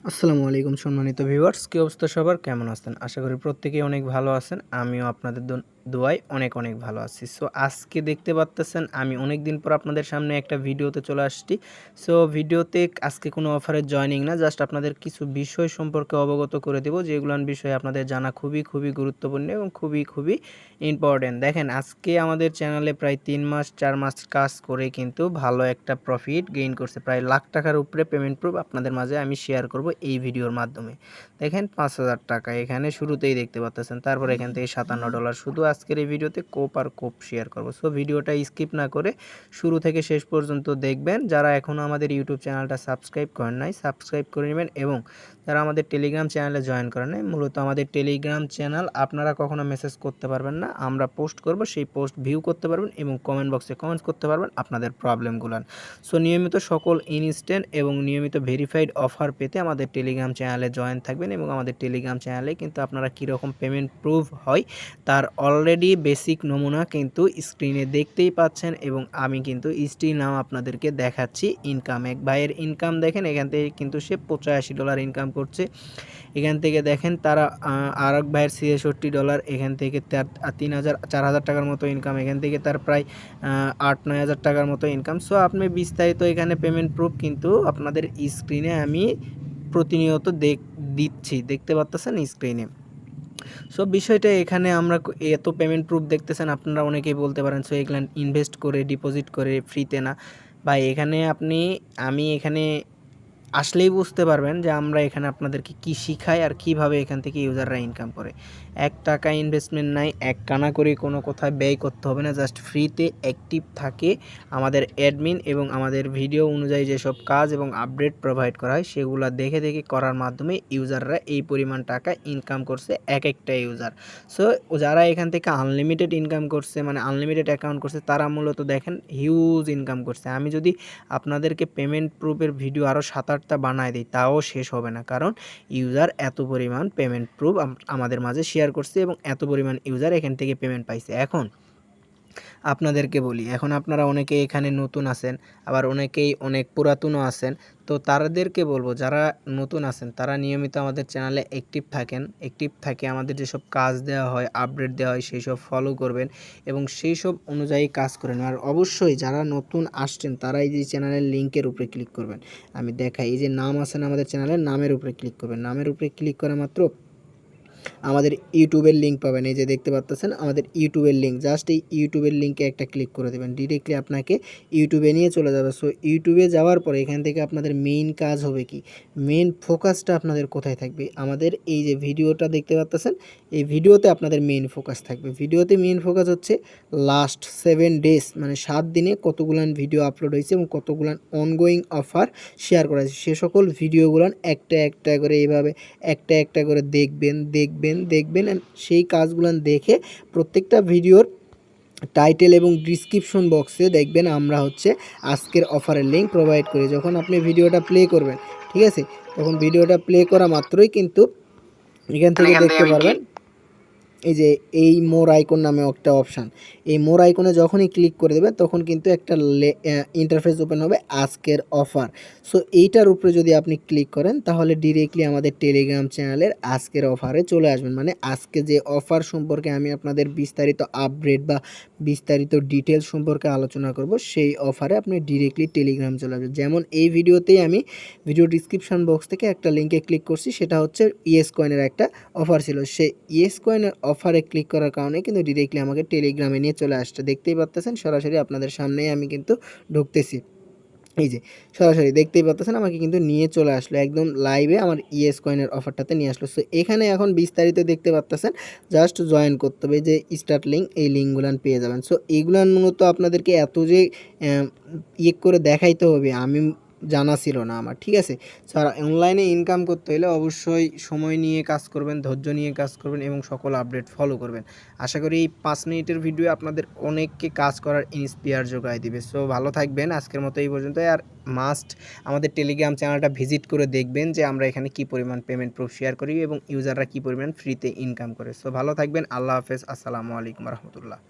আসসালামু আলাইকুম সম্মানিত ভিউয়ার্স, কী অবস্থা সবার, কেমন আছেন? আশা করি প্রত্যেকেই অনেক ভালো আছেন। আমিও আপনাদের দোয়ায় অনেক ভালো আছি। সো আজকে দেখতে পারতেছেন আমি অনেক দিন পর আপনাদের সামনে একটা ভিডিওতে চলে আসছি। সো ভিডিওতে আজকে কোনো অফারের জয়েনিং না, জাস্ট আপনাদের কিছু বিষয় সম্পর্কে অবগত করে দেব, যেগুলোর বিষয়ে আপনাদের জানা খুবই গুরুত্বপূর্ণ এবং খুবই ইম্পর্টেন্ট। দেখেন, আজকে আমাদের চ্যানেলে প্রায় 3 মাস 4 মাস কাজ করে কিন্তু ভালো একটা প্রফিট গেইন করছে, প্রায় লাখ টাকার উপরে পেমেন্ট প্রুফ আপনাদের মাঝে আমি শেয়ার করব এই ভিডিওর মাধ্যমে। দেখেন 5,000 টাকা এখানে শুরুতেই দেখতে পাচ্ছেন, তারপর এখান থেকে $57। শুধু আজকের এই ভিডিওতে কোপ শেয়ার করব। সো ভিডিওটা স্কিপ না করে শুরু থেকে শেষ পর্যন্ত দেখবেন। যারা এখনও আমাদের ইউটিউব চ্যানেলটা সাবস্ক্রাইব করেন নাই, সাবস্ক্রাইব করে নেবেন, এবং যারা আমাদের টেলিগ্রাম চ্যানেলে জয়েন করেন নাই, মূলত আমাদের টেলিগ্রাম চ্যানেল আপনারা কখনো মেসেজ করতে পারবেন না, আমরা পোস্ট করব, সেই পোস্ট ভিউ করতে পারবেন এবং কমেন্ট বক্সে কমেন্টস করতে পারবেন আপনাদের প্রবলেমগুলো। সো নিয়মিত সকল ইনস্ট্যান্ট এবং নিয়মিত ভেরিফাইড অফার পেতে আমাদের টেলিগ্রাম চ্যানেলে জয়েন থাকবেন, এবং আমাদের টেলিগ্রাম চ্যানেলে কিন্তু আপনারা কীরকম পেমেন্ট প্রুফ হয় তার অলরেডি বেসিক নমুনা কিন্তু স্ক্রিনে দেখতেই পাচ্ছেন, এবং আমি কিন্তু নাও আপনাদেরকে দেখাচ্ছি। ইনকাম, এক ভাইয়ের ইনকাম দেখেন, এখান থেকে কিন্তু সে $85 ইনকাম করছে। এখান থেকে দেখেন তারা আর এক ভাইয়ের $66, এখান থেকে তার 4,000 টাকার মতো ইনকাম, এখান থেকে তার প্রায় 8-9 হাজার টাকার মতো ইনকাম। সো আপনি বিস্তারিত এখানে পেমেন্ট প্রুফ কিন্তু আপনাদের স্ক্রিনে আমি প্রতিনিয়ত দিচ্ছি, দেখতে পাচ্ছেন স্ক্রিনে। সো বিষয়টা এখানে আমরা এত পেমেন্ট প্রুফ দেখতেছেন, আপনারা অনেকেই বলতে পারেন সো এগুলো ইনভেস্ট করে ডিপোজিট করে ফ্রিতে না। ভাই এখানে আমি এখানে আসলেই বুঝতে পারবেন যে আমরা এখানে আপনাদেরকে কি শিখাই আর কিভাবে এখান থেকে ইউজাররা ইনকাম করে। $1 ইনভেস্টমেন্ট নাই, এক কানা করে কোনো কোথায় ব্যয় করতে হবে না, জাস্ট ফ্রিতে অ্যাক্টিভ থাকে আমাদের অ্যাডমিন, এবং আমাদের ভিডিও অনুযায়ী যেসব কাজ এবং আপডেট প্রোভাইড করা হয় সেগুলো দেখে করার মাধ্যমে ইউজাররা এই পরিমাণ টাকা ইনকাম করছে একটা ইউজার। সো যারা এখান থেকে আনলিমিটেড ইনকাম করছে, মানে আনলিমিটেড অ্যাকাউন্ট করছে, তারা মূলত দেখেন হিউজ ইনকাম করছে। আমি যদি আপনাদেরকে পেমেন্ট প্রুফের ভিডিও আরও 7-8টা বানায় দিই তাও শেষ হবে না, কারণ ইউজার এত পরিমাণ পেমেন্ট প্রুফ আমাদের মাঝে শেয়ার করছে এবং এত পরিমাণ ইউজার এখান থেকে পেমেন্ট পাইছে। এখন আপনাদেরকে বলি, এখন আপনারা অনেকেই এখানে নতুন আছেন, আবার অনেকেই অনেক পুরাতনও আছেন। তো তাদেরকে বলবো, যারা নতুন আছেন তারা নিয়মিত আমাদের চ্যানেলে অ্যাক্টিভ থাকে আমাদের যেসব কাজ দেওয়া হয়, আপডেট দেওয়া হয়, সেই সব ফলো করবেন এবং সেই সব অনুযায়ী কাজ করেন। আর অবশ্যই যারা নতুন আসছেন তারা এই যে চ্যানেলের লিঙ্কের উপরে ক্লিক করবেন। আমি দেখাই, এই যে নাম আছে না আমাদের চ্যানেলের, নামের উপরে ক্লিক করবেন। নামের উপরে ক্লিক করা মাত্র আমাদের ইউটিউবের লিঙ্ক পাবেন। এই যে দেখতে পাচ্ছেন আমাদের ইউটিউবের লিঙ্ক, জাস্ট এই ইউটিউবের লিঙ্কে একটা ক্লিক করে দেবেন, ডিরেক্টলি আপনাকে ইউটিউবে নিয়ে চলে যাবে। সো ইউটিউবে যাওয়ার পরে এখান থেকে আপনাদের মেইন কাজ হবে কি, মেইন ফোকাসটা আপনাদের কোথায় থাকবে, আমাদের এই যে ভিডিওটা দেখতে পাচ্ছেন, এই ভিডিওতে আপনাদের মেইন ফোকাস থাকবে। ভিডিওতে মেইন ফোকাস হচ্ছে লাস্ট 7 ডেজ, মানে 7 দিনে কতগুলান ভিডিও আপলোড হয়েছে এবং কতগুলান অনগোয়িং অফার শেয়ার করা হয়েছে, সে সকল ভিডিওগুলান একটা করে এইভাবে একটা করে দেখবেন অ্যান্ড সেই কাজগুলান দেখে প্রত্যেকটা ভিডিওর টাইটেল এবং ডিসক্রিপশন বক্সে দেখবেন আমরা হচ্ছে আজকের অফারের লিঙ্ক প্রোভাইড করি। যখন আপনি ভিডিওটা প্লে করবেন, ঠিক আছে, তখন ভিডিওটা প্লে করা মাত্রই কিন্তু এখান থেকে দেখতে পারবেন এই যে এই মোর আইকন নামে একটা অপশান, এই মোর আইকনে যখনই ক্লিক করে দেবেন তখন কিন্তু একটা ইন্টারফেস ওপেন হবে আজকের অফার। সো এইটার উপরে যদি আপনি ক্লিক করেন তাহলে ডিরেক্টলি আমাদের টেলিগ্রাম চ্যানেলের আজকের অফারে চলে আসবেন। মানে আজকে যে অফার সম্পর্কে আমি আপনাদের বিস্তারিত আপডেট বা বিস্তারিত ডিটেলস সম্পর্কে আলোচনা করব, সেই অফারে আপনি ডিরেক্টলি টেলিগ্রাম চলে আসবেন। যেমন এই ভিডিওতেই আমি ভিডিও ডিসক্রিপশন বক্স থেকে একটা লিঙ্কে ক্লিক করছি, সেটা হচ্ছে ইয়েস কয়েনের একটা অফার ছিল। সেই ইয়েস কয়েনের অফারে ক্লিক করার কারণে কিন্তু ডিরেক্টলি আমাকে টেলিগ্রামে নিয়ে চলে আসছে। দেখতেই পাচ্ছেন সরাসরি আপনাদের সামনেই আমি কিন্তু ঢুকতেছি, এই যে সরাসরি দেখতেই পাচ্ছেন আমাকে কিন্তু নিয়ে চলে আসলো একদম লাইভে, আমার ইয়েস কয়েনের অফারটাতে নিয়ে আসলো। সো এখানে এখন বিস্তারিত দেখতে পাচ্ছেন, জাস্ট জয়েন করতে হবে, যে স্টার্ট লিঙ্ক, এই লিঙ্কগুলান পেয়ে যাবেন। সো এইগুলান মূলত আপনাদেরকে এত যে করে দেখাইতে হবে আমি জানা ছিল না আমার, ঠিক আছে। স্যার অনলাইনে ইনকাম করতে হলে অবশ্যই সময় নিয়ে কাজ করবেন, ধৈর্য নিয়ে কাজ করবেন এবং সকল আপডেট ফলো করবেন। আশা করি এই 5 মিনিটের ভিডিও আপনাদের অনেককে কাজ করার ইন্সপায়ার যোগায় দিবে। সো ভালো থাকবেন, আজকের মতো এই পর্যন্ত। আর মাস্ট আমাদের টেলিগ্রাম চ্যানেলটা ভিজিট করে দেখবেন যে আমরা এখানে কী পরিমাণ পেমেন্ট প্রুফ শেয়ার করি এবং ইউজাররা কী পরিমাণ ফ্রিতে ইনকাম করে। সো ভালো থাকবেন, আল্লাহ হাফেজ, আসসালামু আলাইকুম রহমতুল্লাহ।